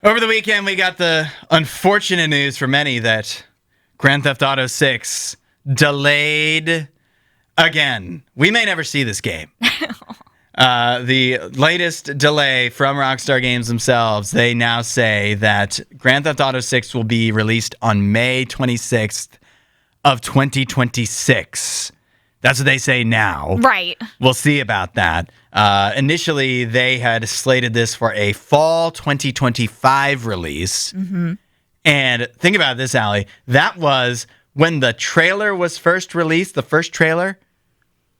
Over the weekend, we got the unfortunate news for many that Grand Theft Auto 6 delayed again. We may never see this game. The latest delay from Rockstar Games themselves, they now say that Grand Theft Auto 6 will be released on May 26th of 2026. That's what they say now. Right. We'll see about that. Initially, they had slated this for a fall 2025 release. Mm-hmm. And think about this, Allie. That was when the trailer was first released, the first trailer,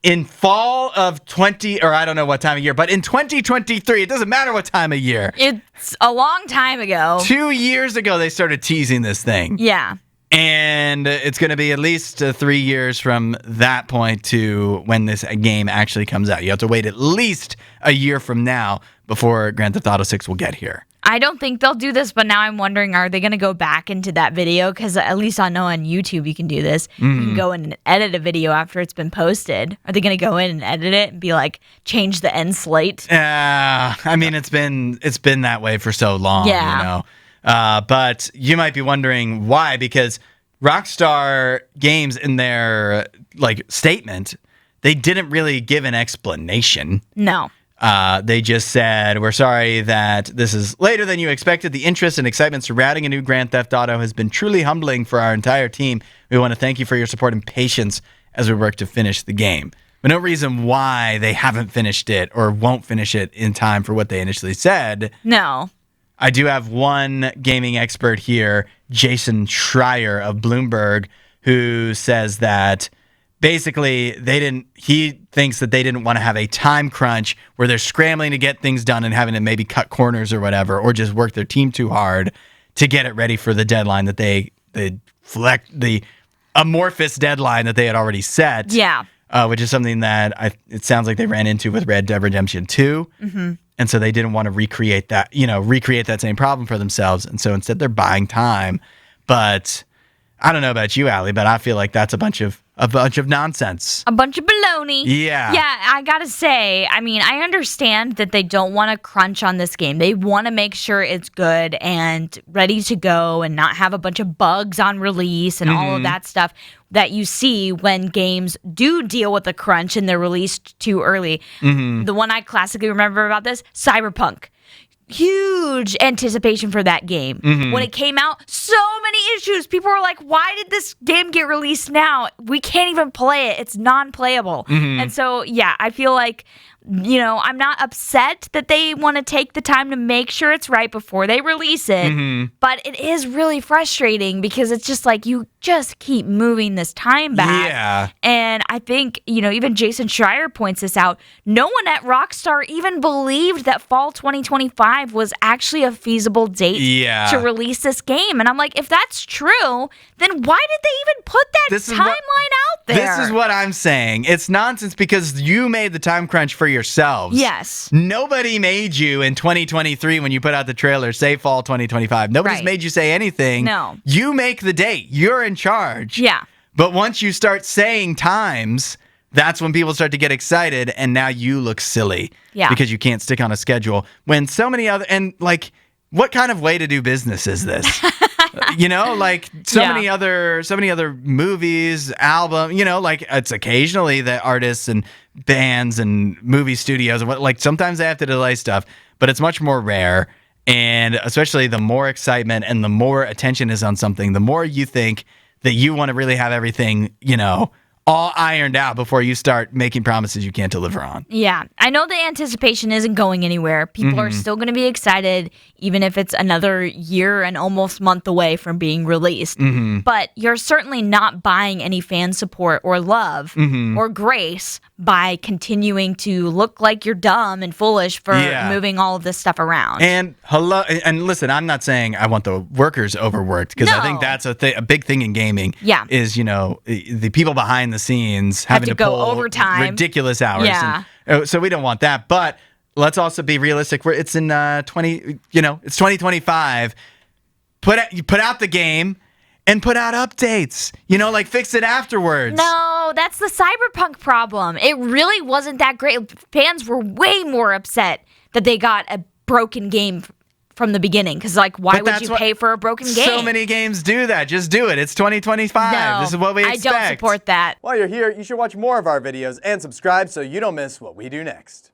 in fall of or I don't know what time of year, but in 2023, it doesn't matter what time of year. It's a long time ago. 2 years ago, they started teasing this thing. Yeah. And it's going to be at least 3 years from that point to when this game actually comes out. You have to wait at least a year from now before Grand Theft Auto 6 will get here. I don't think they'll do this, but now I'm wondering, are they going to go back into that video? Because at least I know on YouTube you can do this. You can go in and edit a video after it's been posted. Are they going to go in and edit it and be like, change the end slate? I mean, it's been that way for so long, you know. But you might be wondering why, because Rockstar Games in their statement, they didn't really give an explanation. No. They just said, we're sorry that this is later than you expected. The interest and excitement surrounding a new Grand Theft Auto has been truly humbling for our entire team. We want to thank you for your support and patience as we work to finish the game. But no reason why they haven't finished it or won't finish it in time for what they initially said. No. I do have one gaming expert here, Jason Schreier of Bloomberg, who says that basically he thinks that they didn't want to have a time crunch where they're scrambling to get things done and having to maybe cut corners or whatever, or just work their team too hard to get it ready for the deadline that the amorphous deadline that they had already set. Yeah. Which is something that it sounds like they ran into with Red Dead Redemption 2. Mm-hmm. And so they didn't want to recreate that same problem for themselves. And so instead they're buying time. But I don't know about you, Allie, but I feel like that's a bunch of nonsense. A bunch of baloney. Yeah. Yeah, I gotta say, I mean, I understand that they don't want to crunch on this game. They want to make sure it's good and ready to go and not have a bunch of bugs on release and all of that stuff that you see when games do deal with a crunch and they're released too early. Mm-hmm. The one I classically remember about this, Cyberpunk. Huge anticipation for that game. Mm-hmm. When it came out, so many issues. People were like, why did this game get released now? We can't even play it. It's non-playable. Mm-hmm. And so, yeah, I feel like, I'm not upset that they want to take the time to make sure it's right before they release it. Mm-hmm. But it is really frustrating because it's just like you just keep moving this time back. Yeah. And I think, even Jason Schreier points this out. No one at Rockstar even believed that fall 2025 was actually a feasible date to release this game. And I'm like, if that's true, then why did they even put that timeline out there? This is what I'm saying. It's nonsense because you made the time crunch for yourselves. Yes. Nobody made you in 2023 when you put out the trailer say fall 2025. Nobody's made you say anything. No. You make the date. You're in charge. Yeah. But once you start saying times, that's when people start to get excited, and now you look silly. Yeah. Because you can't stick on a schedule when so many other what kind of way to do business is this? Many other movies, album, it's occasionally that artists and bands and movie studios and sometimes they have to delay stuff, but it's much more rare. And especially the more excitement and the more attention is on something, the more you think that you want to really have everything, all ironed out before you start making promises you can't deliver on. Yeah. I know the anticipation isn't going anywhere. People are still going to be excited, even if it's another year and almost month away from being released. Mm-hmm. But you're certainly not buying any fan support or love or grace by continuing to look like you're dumb and foolish for moving all of this stuff around. And listen, I'm not saying I want the workers overworked, because I think that's a big thing in gaming. Yeah. Is the people behind the scenes having to go pull overtime, ridiculous hours. Yeah. And, so we don't want that. But let's also be realistic. It's in it's 2025. Put out the game. And put out updates, fix it afterwards. No, that's the Cyberpunk problem. It really wasn't that great. Fans were way more upset that they got a broken game from the beginning. Because, like, why But would that's you what- pay for a broken game? So many games do that. Just do it. It's 2025. No, This is what we expect. I don't support that. While you're here, you should watch more of our videos and subscribe so you don't miss what we do next.